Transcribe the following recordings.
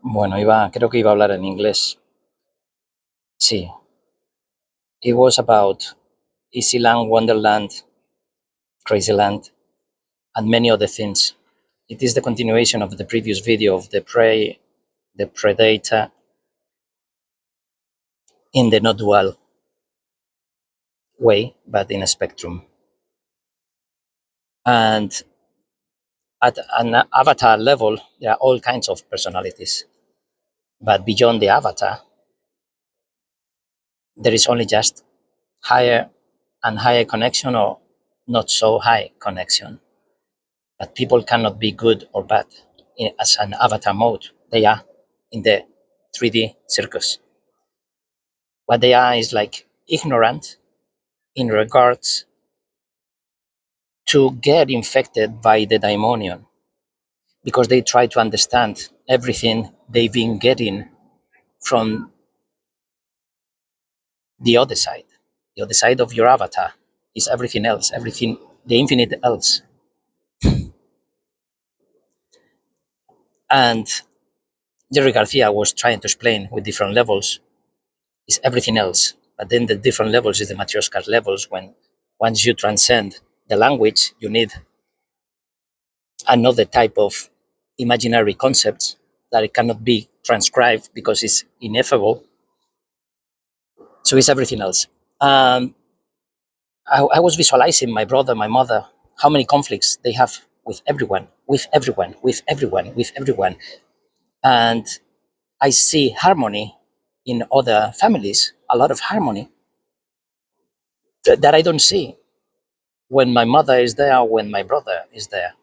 Bueno, creo que iba a hablar en inglés. Sí, it was about Easyland, Wonderland, Crazyland, and many other things. It is the continuation of the previous video of the prey, the predator in the not dual way, but in a spectrum. And at an avatar level, there are all kinds of personalities. But beyond the avatar, there is only just higher and higher connection or not so high connection. But people cannot be good or bad as an avatar mode. They are in the 3D circus. What they are is like ignorant in regards to get infected by the daimonion, because they try to understand everything they've been getting from the other side. The other side of your avatar is everything else, everything, the infinite else. And Jerry Garcia was trying to explain with different levels is everything else. But then the different levels is the Matryoshka levels. When once you transcend the language, you need another type of imaginary concepts that it cannot be transcribed because it's ineffable. So it's everything else. I was visualizing my brother, my mother, how many conflicts they have with everyone, with everyone, with everyone, with everyone. And I see harmony in other families, a lot of harmony that I don't see when my mother is there, when my brother is there.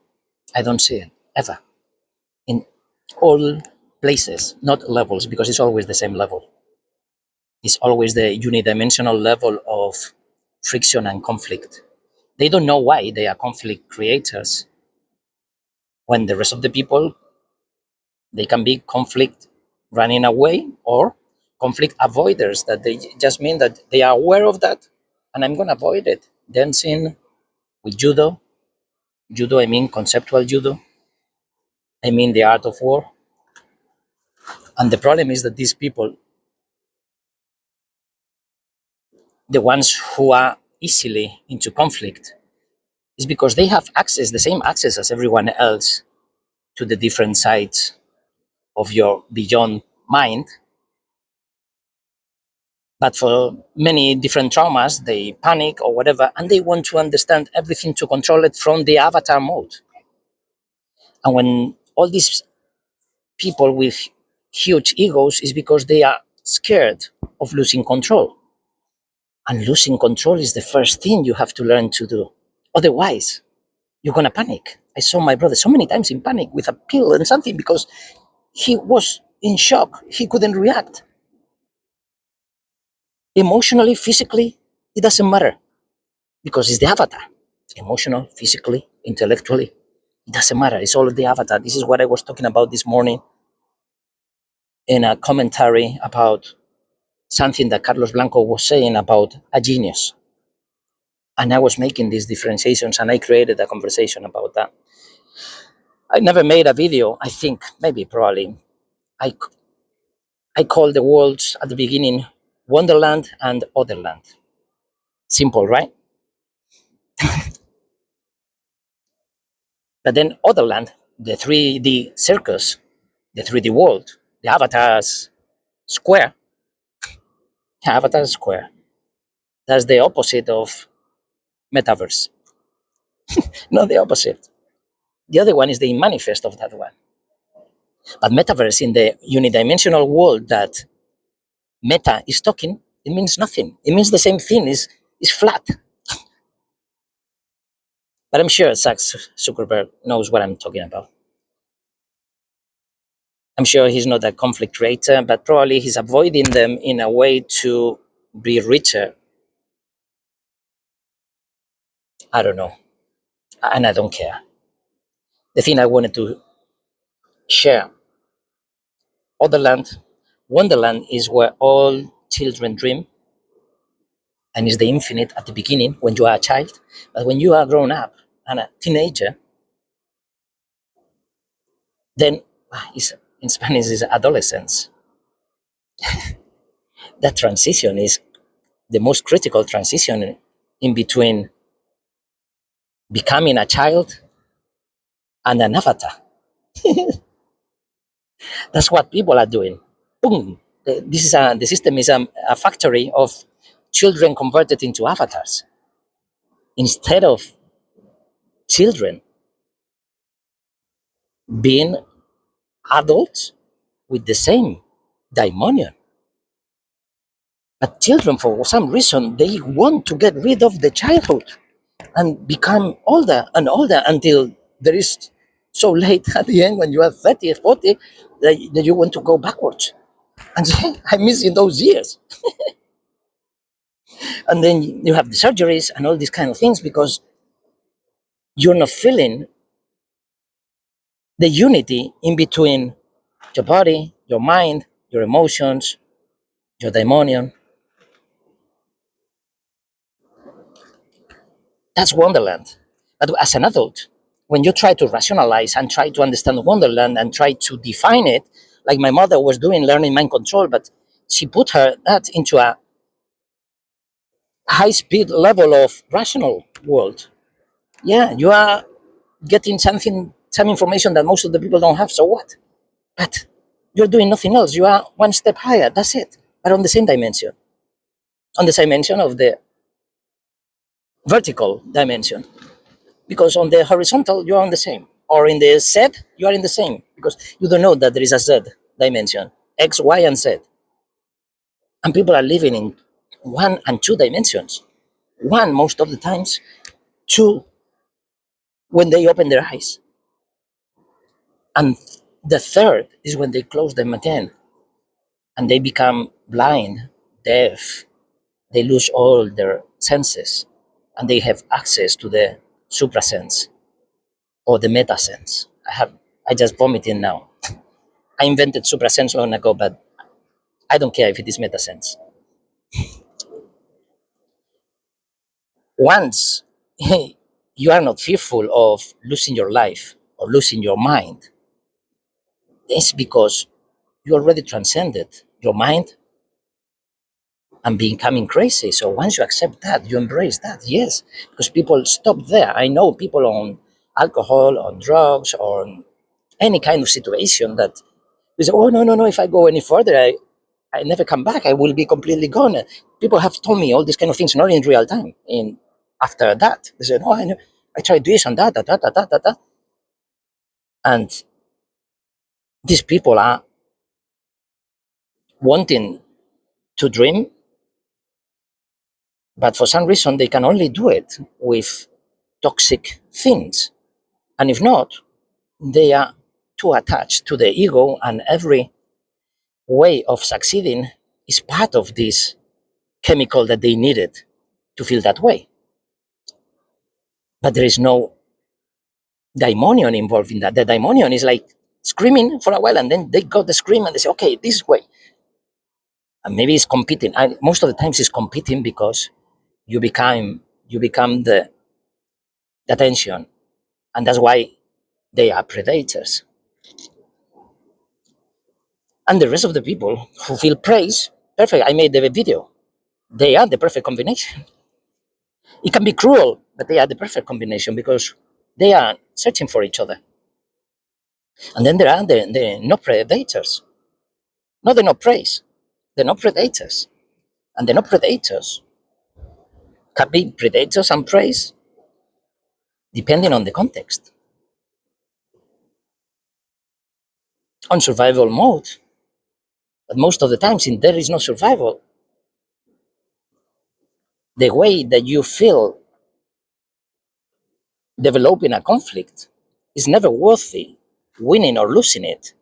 I don't see it ever in all places, not levels, because it's always the same level. It's always the unidimensional level of friction and conflict. They don't know why they are conflict creators when the rest of the people, they can be conflict running away or conflict avoiders, that they just mean that they are aware of that and I'm going to avoid it. Dancing with judo, I mean conceptual judo, I mean the art of war. And the problem is that these people, the ones who are easily into conflict, is because they have access, the same access as everyone else, to the different sides of your beyond mind. But for many different traumas, they panic or whatever, and they want to understand everything to control it from the avatar mode. And when all these people with huge egos is because they are scared of losing control. And losing control is the first thing you have to learn to do. Otherwise, you're going to panic. I saw my brother so many times in panic with a pill and something because he was in shock. He couldn't react. Emotionally, physically, it doesn't matter because it's the avatar. Emotional, physically, intellectually, it doesn't matter. It's all the avatar. This is what I was talking about this morning in a commentary about something that Carlos Blanco was saying about a genius. And I was making these differentiations and I created a conversation about that. I never made a video, I think, maybe, probably. I called the worlds at the beginning Wonderland and Otherland. Simple, right? But then Otherland, the 3D circus, the 3D world, the avatar's square, avatar square, that's the opposite of metaverse. Not the opposite. The other one is the manifest of that one. But metaverse in the unidimensional world that Meta is talking, it means nothing. It means the same thing, is flat. But I'm sure Zuckerberg knows what I'm talking about. I'm sure he's not a conflict creator, but probably he's avoiding them in a way to be richer. I don't know. And I don't care. The thing I wanted to share, Otherland, Wonderland is where all children dream, and is the infinite at the beginning when you are a child. But when you are grown up and a teenager, then in Spanish is adolescence. That transition is the most critical transition in between becoming a child and an avatar. That's what people are doing. Boom. The system is a factory of children converted into avatars instead of children being adults with the same daimonion. But children, for some reason, they want to get rid of the childhood and become older and older until there is so late at the end when you are 30 or 40 that you want to go backwards and say, I'm missing those years. And then you have the surgeries and all these kind of things because you're not feeling the unity in between your body, your mind, your emotions, your daimonion. That's Wonderland. But as an adult, when you try to rationalize and try to understand Wonderland and try to define it, like my mother was doing, learning mind control, but she put that into a high speed level of rational world. Yeah, you are getting some information that most of the people don't have, so what? But you're doing nothing else. You are one step higher, that's it. But on the same dimension, on the dimension of the vertical dimension. Because on the horizontal you are on the same, or in the z you are in the same, because you don't know that there is a z dimension, x, y, and z, and people are living in one and two dimensions. One most of the times, two when they open their eyes, and the third is when they close them again and they become blind, deaf, they lose all their senses, and they have access to the suprasense or the meta sense. I just vomiting now. I invented suprasense long ago, but I don't care if it is metasense. Once you are not fearful of losing your life or losing your mind, it's because you already transcended your mind and becoming crazy. So once you accept that, you embrace that, yes, because people stop there. I know people on alcohol, on drugs, or on any kind of situation that they say, oh, no, no, no, if I go any further, I never come back. I will be completely gone. People have told me all these kind of things, not in real time. In after that, they said, "Oh, I know. I tried this and that, that, that, that, that, that." And these people are wanting to dream, but for some reason they can only do it with toxic things. And if not, they are too attached to the ego, and every way of succeeding is part of this chemical that they needed to feel that way. But there is no daimonion involved in that. The daimonion is like screaming for a while, and then they got the scream and they say, okay, this way. And maybe it's competing. And most of the times it's competing because you become the attention. And that's why they are predators. And the rest of the people who feel praise, perfect. I made the video. They are the perfect combination. It can be cruel, but they are the perfect combination because they are searching for each other. And then there are the no predators. Not the no praise, the no predators. And the no predators can be predators and praise depending on the context. On survival mode, but most of the times in there is no survival. The way that you feel developing a conflict is never worthy winning or losing it.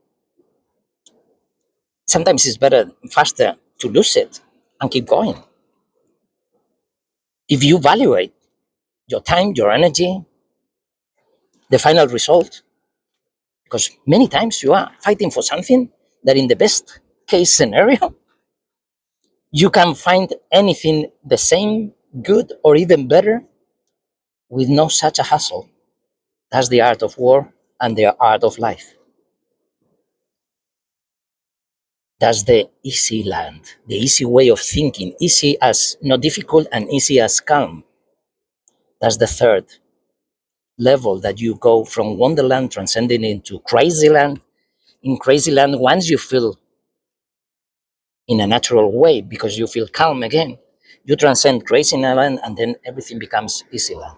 Sometimes it's better, faster to lose it and keep going. If you evaluate your time, your energy, the final result, because many times you are fighting for something that in the best case scenario, you can find anything the same, good, or even better with no such a hassle. That's the art of war and the art of life. That's the easy land, the easy way of thinking, easy as not difficult and easy as calm. That's the third level that you go from wonderland transcending into crazy land. In crazy land, once you feel in a natural way because you feel calm again, you transcend crazy land and then everything becomes easy land.